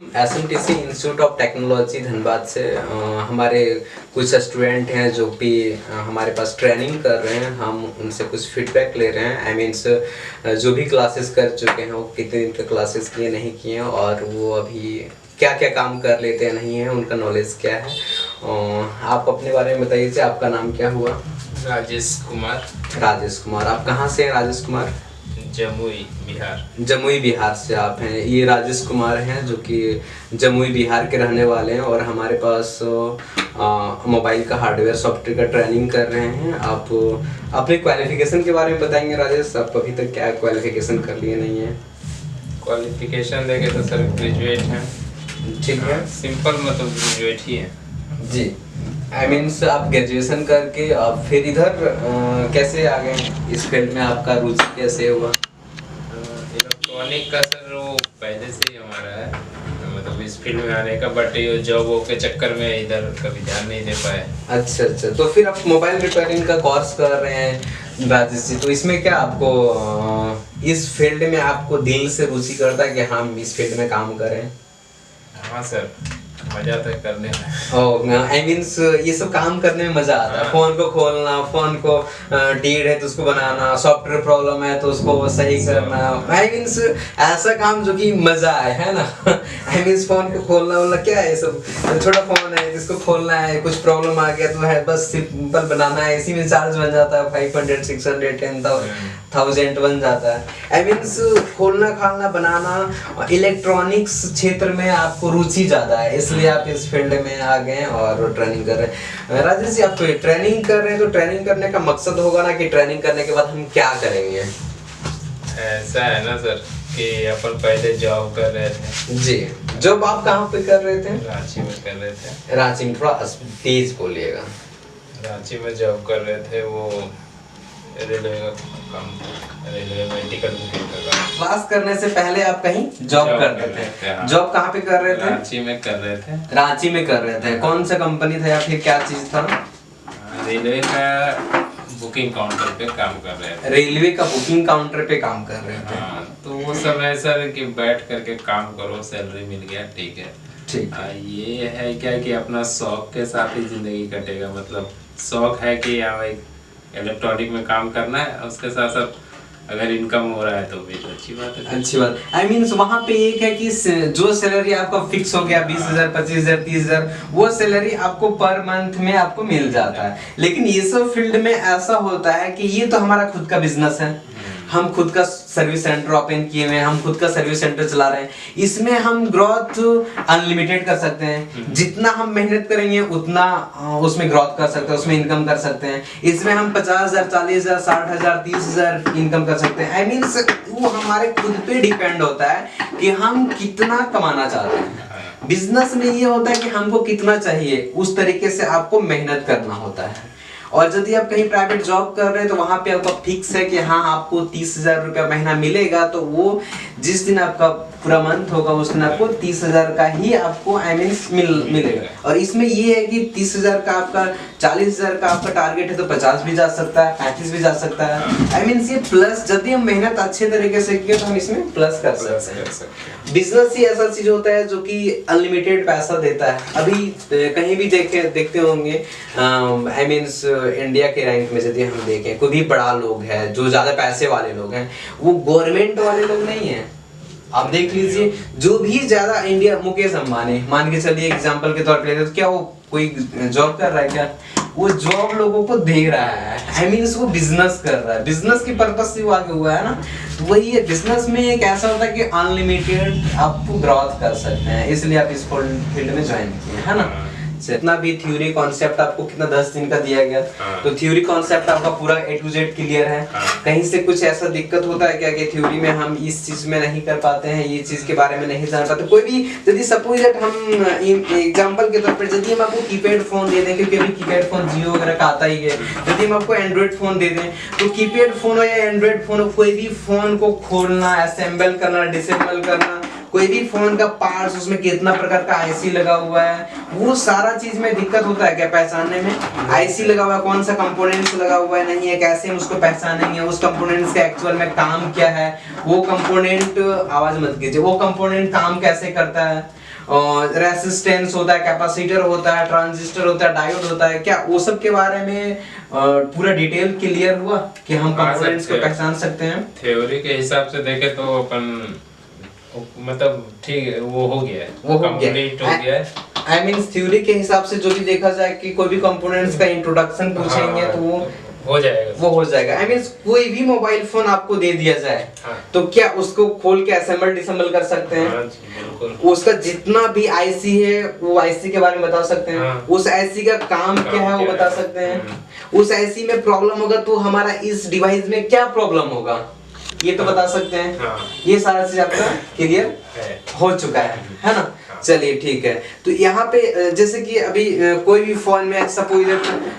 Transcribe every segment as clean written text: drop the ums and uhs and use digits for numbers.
एसएमटीसी institute of technology Dhanbad से हमारे कुछ स्टूडेंट हैं जो कि हमारे पास ट्रेनिंग कर रहे हैं। हम उनसे कुछ फीडबैक ले रहे हैं। आई मीन्स जो भी क्लासेस कर चुके हैं वो कितने दिन तक क्लासेस किए नहीं किए हैं और वो अभी क्या क्या काम कर लेते हैं नहीं है, उनका नॉलेज क्या है। आप अपने बारे में बताइए। आपका नाम क्या हुआ? राजेश कुमार। राजेश कुमार, आप कहाँ से हैं राजेश कुमार? जमुई बिहार। जमुई बिहार से आप हैं। ये राजेश कुमार हैं जो कि जमुई बिहार के रहने वाले हैं और हमारे पास मोबाइल का हार्डवेयर सॉफ्टवेयर का ट्रेनिंग कर रहे हैं। आप अपने क्वालिफिकेशन के बारे में बताएंगे राजेश? आप अभी तक क्या क्वालिफिकेशन कर लिए नहीं है? क्वालिफिकेशन देखे तो सर ग्रेजुएट हैं। ठीक है, सिंपल मतलब ग्रेजुएट ही है जी। आई मीन्स आप ग्रेजुएशन करके आप फिर इधर कैसे आ गए इस फील्ड में? आपका रुचि कैसे हुआ? इलेक्ट्रॉनिक का सर वो पहले से ही हमारा है, मतलब इस फील्ड में आने का, बट ये जॉब के चक्कर में इधर कभी ध्यान नहीं दे पाए। अच्छा, तो फिर आप मोबाइल रिपेयरिंग का कोर्स कर रहे हैं राजेश जी, तो इसमें क्या आपको इस फील्ड में आपको दिल से रुचि करता है कि हम इस फील्ड में काम करें? हाँ सर, मजा तो करने में। आई मीन्स ये सब काम करने में मजा आता है। फोन को खोलना, फोन को टीड है तो उसको बनाना, सॉफ्टवेयर प्रॉब्लम है तो उसको सही करना। आई मीन्स ऐसा काम जो कि मजा आए, है ना? आई मीन्स फोन को खोलना वाला क्या है, सब छोटा फोन है जिसको खोलना है, कुछ प्रॉब्लम आ गया तो है बस सिंपल बनाना है, इसी में चार्ज बन जाता है 500 600 10,000 बन जाता है। आई मीन्स खोलना खालना बनाना, इलेक्ट्रॉनिक्स क्षेत्र में आपको रुचि ज्यादा है, इसलिए आप इस फील्ड में आ गए और ट्रेनिंग कर रहे हैं। राजेश जी, आप ट्रेनिंग कर रहे हैं तो ट्रेनिंग करने का मकसद होगा ना कि ट्रेनिंग करने के बाद हम क्या करेंगे? ऐसा है ना सर कि अपन पहले जॉब कर रहे थे। जी, जॉब आप कहाँ पे कर रहे थे? रांची में कर रहे थे। रांची में? थोड़ा तेज बोलिएगा। रांची में जॉब कर रहे थे, वो रेलवे का काम, रेलवे में टिकट बुकिंग का काम। क्लास करने से पहले आप कहीं जॉब करते थे? जॉब कहाँ पे कर रहे थे? रांची में कर रहे थे। रांची में कर रहे थे। कौन सा कंपनी था या फिर क्या चीज था? रेलवे का बुकिंग काउंटर पे काम कर रहे थे। रेलवे का बुकिंग काउंटर पे काम कर रहे थे। हाँ, तो वो समय सर कि बैठ करके काम करो, सैलरी मिल गया, ठीक है। ठीक। ये है क्या कि अपना शौक के साथ ही जिंदगी कटेगा। मतलब शौक है कि यहाँ इलेक्ट्रॉनिक में काम करना है, उसके साथ साथ अगर इनकम हो रहा है तो भी तो अच्छी बात है। अच्छी बात। आई मीन वहाँ पे एक है कि जो सैलरी आपका फिक्स हो गया 20,000 25,000 30,000, वो सैलरी आपको पर मंथ में आपको मिल जाता है। लेकिन ये सब फील्ड में ऐसा होता है कि ये तो हमारा खुद का बिजनेस है, हम खुद का सर्विस सेंटर ओपन किए हुए हैं, हम खुद का सर्विस सेंटर चला रहे हैं। इसमें हम ग्रोथ अनलिमिटेड कर सकते हैं, जितना हम मेहनत करेंगे उतना उसमें ग्रोथ कर सकते हैं, उसमें इनकम कर सकते हैं। इसमें हम 50,000 40,000 60,000 30,000 इनकम कर सकते हैं। आई मीन वो हमारे खुद पे डिपेंड होता है कि हम कितना कमाना चाहते हैं। बिजनेस में ये होता है कि हमको कितना चाहिए, उस तरीके से आपको मेहनत करना होता है। और यदि आप कहीं प्राइवेट जॉब कर रहे हैं तो वहां पे आपका फिक्स है कि हाँ आपको 30,000 रुपया महीना मिलेगा, तो वो जिस दिन आपका पूरा मंथ होगा उस दिन आपको 30,000 का ही आपको आई मीन मिलेगा। और इसमें ये है कि 30,000 का आपका 40,000 का आपका टारगेट है तो 50 भी जा सकता है, 35 भी जा सकता है। आई मीन ये प्लस, यदि हम मेहनत अच्छे तरीके से किए तो हम इसमें प्लस कर सकते हैं। बिजनेस ही ऐसा चीज होता है जो कि अनलिमिटेड पैसा देता है। अभी कहीं भी देखते होंगे, आई मीन्स इंडिया के रैंक में यदि हम देखें, कोई भी बड़ा लोग है जो ज्यादा पैसे वाले लोग हैं, वो गवर्नमेंट वाले लोग नहीं है। आप देख लीजिए, जो भी ज्यादा इंडिया, मुकेश अंबानी मान के चलिए एग्जांपल के तौर पे, तो क्या वो कोई जॉब कर रहा है? क्या वो जॉब लोगों को दे रहा है? आई मीन वो बिजनेस कर रहा है, बिजनेस की पर्पस से वो आगे हुआ है ना। तो वही है, बिजनेस में एक ऐसा होता है कि अनलिमिटेड आपको ग्रोथ कर सकते हैं, इसलिए आप इस फील्ड में ज्वाइन किए, है ना। जितना भी थ्योरी कॉन्सेप्ट आपको कितना 10 दिन का दिया गया, तो थ्योरी कॉन्सेप्ट आपका पूरा A to Z क्लियर है। कहीं से कुछ ऐसा दिक्कत होता है क्या कि थ्योरी में हम इस चीज में नहीं कर पाते हैं, ये चीज के बारे में नहीं जान पाते? कोई भी यदि सपोज दैट हम एग्जांपल के तौर पर यदि हम आपको कीपैड फोन दे दें, क्योंकि अभी कीपैड फोन जियो वगैरह का आता ही है, यदि हम आपको एंड्रॉइड फोन दे दें, तो कीपैड फोन हो या एंड्रॉइड फोन हो, कोई भी फोन को खोलना, असेंबल करना, डिसेंबल करना, कोई भी फोन का पार्ट्स, उसमें कितना प्रकार का आईसी लगा हुआ है, वो सारा चीज में दिक्कत होता है क्या पहचानने में? आईसी लगा हुआ है, कौन सा कंपोनेंट्स लगा हुआ है, नहीं है, कैसे हम उसको पहचानेंगे, उस कंपोनेंट्स का एक्चुअल में काम क्या है, वो कंपोनेंट, आवाज मत कीजिए, वो कंपोनेंट काम कैसे करता है, रेसिस्टेंस होता है, कैपेसिटर होता है, ट्रांजिस्टर होता है, डायोड होता है, क्या वो सब के बारे में पूरा डिटेल क्लियर हुआ कि हम कंपोनेंट्स को पहचान सकते हैं? थ्योरी के हिसाब से देखे तो अपन मतलब ठीक है, वो हो गया है, वो कंप्लीट हो गया है। आई मीन थ्योरी के हिसाब से जो भी देखा जाए कि कोई भी कंपोनेंट्स का इंट्रोडक्शन पूछेंगे तो वो हो जाएगा, वो हो जाएगा। आई मीन कोई भी मोबाइल फोन आपको दे दिया जाए हाँ। तो क्या उसको खोल के असेंबल डिसेंबल कर सकते हैं? हाँ जी, बिल्कुल। उसका जितना भी आईसी है वो आईसी के बारे में बता सकते हैं, हाँ। उस आईसी का काम क्या है वो बता सकते हैं, उस आईसी में प्रॉब्लम होगा तो हमारा इस डिवाइस में क्या प्रॉब्लम होगा ये तो बता सकते हैं। हाँ। ये सारा चीज आपका क्लियर हो चुका है ना? चलिए ठीक है। तो यहाँ पे जैसे कि अभी कोई भी फोन में सपोज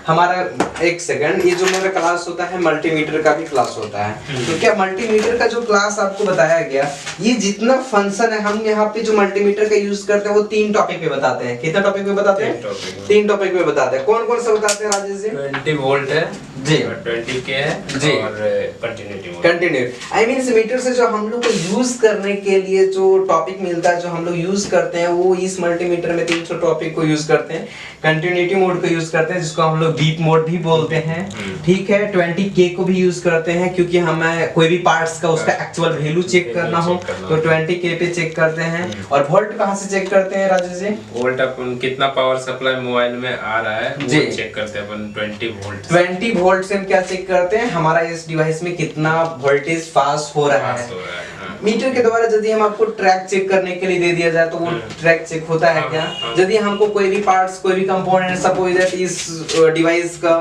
हमारा एक सेकंड, ये जो मेरा क्लास होता है मल्टीमीटर का भी क्लास होता है, तो क्या मल्टीमीटर का जो क्लास आपको बताया गया, ये जितना फंक्शन है हम यहाँ पे जो मल्टीमीटर का यूज करते हैं वो 3 टॉपिक पे बताते हैं। कितना टॉपिक पे बताते हैं? 3 टॉपिक पे बताते हैं। कौन कौन सा बताते हैं राजेश जी? 20 वोल्ट है जी, 20 के है जी, और continuity continue. I mean metre से जो हम लोग को यूज करने के लिए जो टॉपिक मिलता है, जो हम लोग यूज करते हैं, वो इस मल्टीमीटर में 300 टॉपिक को यूज करते हैं। कंटिन्यूटी मोड को यूज करते हैं जिसको हम लोग बीप मोड भी बोलते हैं, ठीक है। 20K को भी यूज करते हैं क्योंकि हमें कोई भी पार्ट्स का उसका एक्चुअल वैल्यू चेक करना हो तो 20K पे चेक करते हैं। और वोल्ट कहाँ से चेक करते हैं राजेश जी? वोल्ट अपन कितना पावर सप्लाई मोबाइल में आ रहा है वो जी चेक करते हैं अपन 20 वोल्ट। 20 वोल्ट से हम क्या चेक करते हैं? हमारा इस डिवाइस में कितना वोल्टेज पास हो रहा है। मीटर के द्वारा यदि हम आपको ट्रैक चेक करने के लिए दे दिया जाए तो वो ट्रैक चेक होता है क्या? यदि हमको कोई भी पार्ट्स, कोई भी कंपोनेंट, सपोज दैट इस डिवाइस का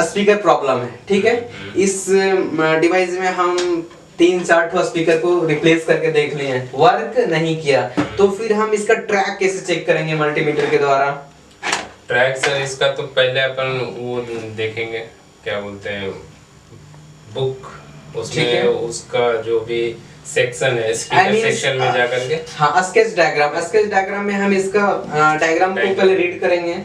स्पीकर प्रॉब्लम है, ठीक है, इस डिवाइस में हम 3-4 ठो स्पीकर को रिप्लेस करके देख लिए, वर्क नहीं किया, तो फिर हम इसका ट्रैक कैसे चेक करेंगे मल्टीमीटर के द्वारा? ट्रैक सर इसका तो पहले अपन वो देखेंगे, क्या बोलते हैं, बुक, उसमें उसका जो भी सेक्शन है स्पीकर सेक्शन में जाकर के, हाँ, स्केच डायग्राम में हम इसका डायग्राम को पहले रीड करेंगे।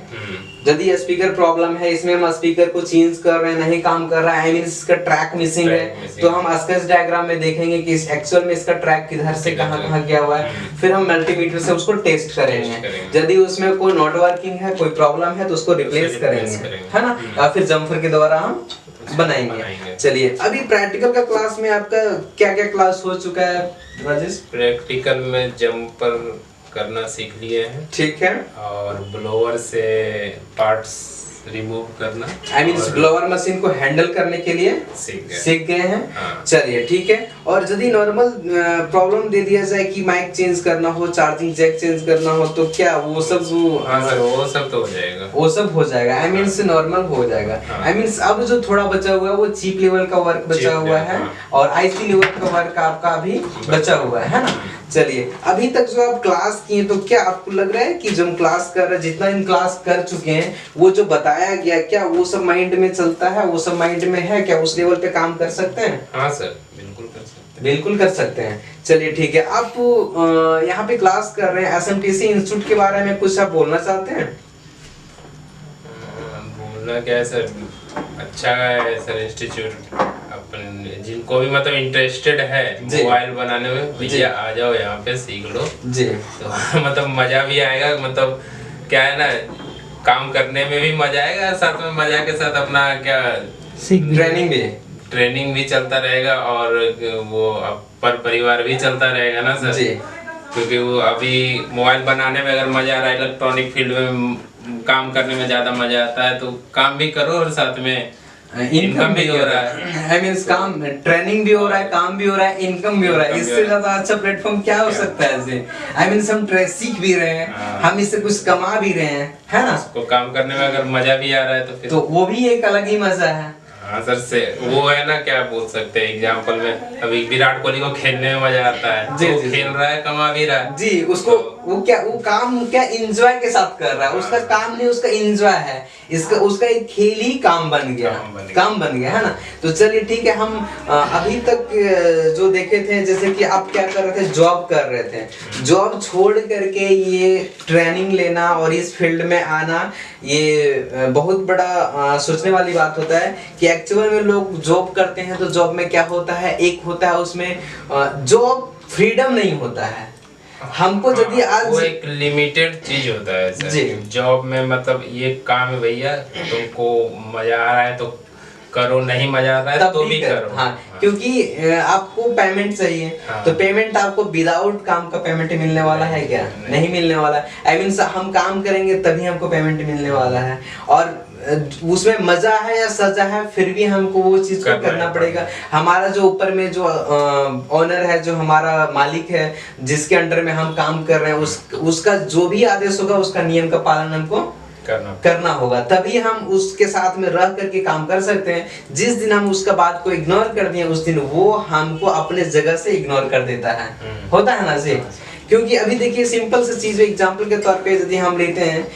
यदि स्पीकर प्रॉब्लम है, इसमें हम स्पीकर को चेंज कर रहे हैं, नहीं काम कर रहा है, आई मीन इसका ट्रैक मिसिंग है, तो हम स्केच डायग्राम में देखेंगे कि इस एक्चुअल में इसका ट्रैक किधर से कहां गया हुआ है। फिर हम मल्टीमीटर से उसको टेस्ट करेंगे, यदि उसमें कोई नॉट वर्किंग है, कोई प्रॉब्लम है तो उसको रिप्लेस करेंगे, है ना, या फिर जम्पर के द्वारा हम बनाएंगे। चलिए अभी प्रैक्टिकल का क्लास में आपका क्या क्या क्लास हो चुका है राजेश? प्रैक्टिकल में जंपर करना सीख लिए हैं, ठीक है, और ब्लोअर से पार्ट्स रिमूव करना, आई मीन ब्लोअर मशीन को हैंडल करने के लिए सीख गए हैं। हाँ। चलिए ठीक है। और यदि नॉर्मल प्रॉब्लम दे दिया जाए कि माइक चेंज करना हो, चार्जिंग जैक चेंज करना हो, तो क्या वो सब हाँ सर, वो सब तो हो जाएगा, वो सब हो जाएगा, आई मीन से नॉर्मल हो जाएगा। आई मीन अब जो थोड़ा बचा हुआ है वो चिप लेवल का वर्क बचा हुआ है और आईसी लेवल का वर्क आपका अभी बचा हुआ है ना। चलिए अभी तक जो आप क्लास किए, तो क्या आपको लग रहा है कि जो हम क्लास कर रहे हैं, जितना हम क्लास कर चुके हैं, वो जो बताया गया क्या वो सब माइंड में चलता है, वो सब माइंड में है क्या, उस लेवल पे काम कर सकते हैं? हाँ सर, बिल्कुल कर सकते हैं, बिल्कुल कर सकते हैं। चलिए ठीक है। आप यहाँ पे क्लास कर रहे हैं एसएमटीसी इंस्टीट्यूट के बारे में कुछ आप बोलना चाहते हैं? बोलना क्या है सर, अच्छा है सर इंस्टीट्यूट, अपन जिनको भी मतलब इंटरेस्टेड है मोबाइल बनाने में, भैया आ जाओ यहाँ पे सीख लो जी। तो मतलब मजा भी आएगा, मतलब क्या है ना, काम करने में भी मजा आएगा, साथ में मजा के साथ अपना क्या ट्रेनिंग भी चलता रहेगा और वो पर परिवार भी चलता रहेगा ना सर जी। क्योंकि वो अभी मोबाइल बनाने में अगर मजा आ रहा है, इलेक्ट्रॉनिक फील्ड में काम करने में ज्यादा मजा आता है, तो काम भी करो और साथ में इनकम भी हो रहा है, आई मीन काम, ट्रेनिंग भी हो रहा है, काम भी हो रहा है, इनकम भी हो रहा है। इससे ज्यादा अच्छा प्लेटफॉर्म क्या हो सकता है ऐसे? आई मीन हम सीख भी रहे हैं, हम इससे कुछ कमा भी रहे हैं, है ना। उसको काम करने में अगर मजा भी आ रहा है तो फिर तो वो भी एक अलग ही मजा है। हाँ सर, से वो है ना, क्या बोल सकते हैं, एग्जांपल में अभी विराट कोहली को खेलने में मजा आता है, जी, तो खेल रहा है, कमा भी रहा है जी। उसको वो काम क्या एंजॉय के साथ कर रहा है, उसका काम नहीं, उसका एंजॉय है, इसका उसका एक खेल ही काम बन गया है ना। तो चलिए ठीक है। हम अभी तक जो देखे थे, जैसे कि आप क्या कर रहे थे, जॉब कर रहे थे, जॉब छोड़ करके ये ट्रेनिंग लेना और इस फील्ड में आना, ये बहुत बड़ा सोचने वाली बात होता है कि एक्चुअल में लोग जॉब करते हैं तो जॉब में क्या होता है, एक होता है उसमें जॉब फ्रीडम नहीं होता है, हमको यदि आज वो एक लिमिटेड चीज होता है सर। जी। जॉब में मतलब ये काम है भैया, तुमको मजा आ रहा है तो करो, नहीं मजा आ रहा है तो भी करो। हाँ, क्योंकि आपको पेमेंट चाहिए। हाँ। तो पेमेंट आपको विदाउट काम का पेमेंट मिलने वाला है क्या? नहीं मिलने वाला। आई मीन हम काम करेंगे तभी हमको पेमेंट मिलने वाला है, और उसमें मजा है या सजा है फिर भी हमको वो चीज को करना पड़ेगा। हमारा जो ऊपर में जो ओनर है, जो हमारा मालिक है, जिसके अंडर में हम काम कर रहे हैं, उसका जो भी आदेश होगा उसका नियम का पालन हमको करना होगा, तभी हम उसके साथ में रह करके काम कर सकते हैं। जिस दिन हम उसका बात को इग्नोर कर दिए, उस दिन वो हमको अपने जगह से इग्नोर कर देता है। होता है ना जी? क्योंकि अभी देखिए सिंपल सी चीज, एग्जांपल के तौर पे यदि हम लेते हैं,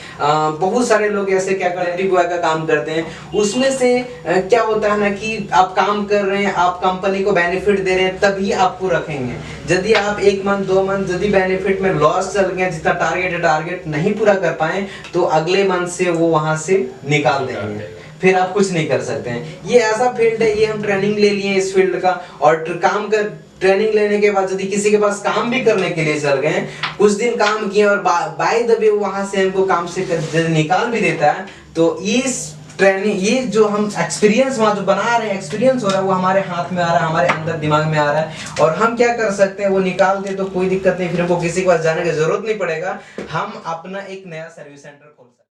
बहुत सारे लोग ऐसे क्या डिलीवरी बॉय का काम करते हैं, उसमें से क्या होता है ना कि आप काम कर रहे हैं, आप कंपनी को बेनिफिट दे रहे हैं, तभी आपको रखेंगे। यदि आप 1 मंथ 2 मंथ यदि बेनिफिट में लॉस चल गया, जितना टारगेट नहीं पूरा कर पाए, तो अगले मंथ से वो वहां से निकाल देंगे, फिर आप कुछ नहीं कर सकते हैं। ये ऐसा फील्ड है, ये हम ट्रेनिंग ले लिए इस फील्ड का, और काम कर ट्रेनिंग लेने के बाद यदि किसी के पास काम भी करने के लिए चल गए, कुछ दिन काम किए और बाय द वे वहां से हमको काम से निकाल भी देता है, तो इस ट्रेनिंग, ये जो हम एक्सपीरियंस वहां जो बना रहे हैं, एक्सपीरियंस हो रहा है, वो हमारे हाथ में आ रहा है, हमारे अंदर दिमाग में आ रहा है, और हम क्या कर सकते हैं, वो निकाल दे तो कोई दिक्कत नहीं, फिर हमको किसी के पास जाने की जरूरत नहीं पड़ेगा। हम अपना एक नया सर्विस सेंटर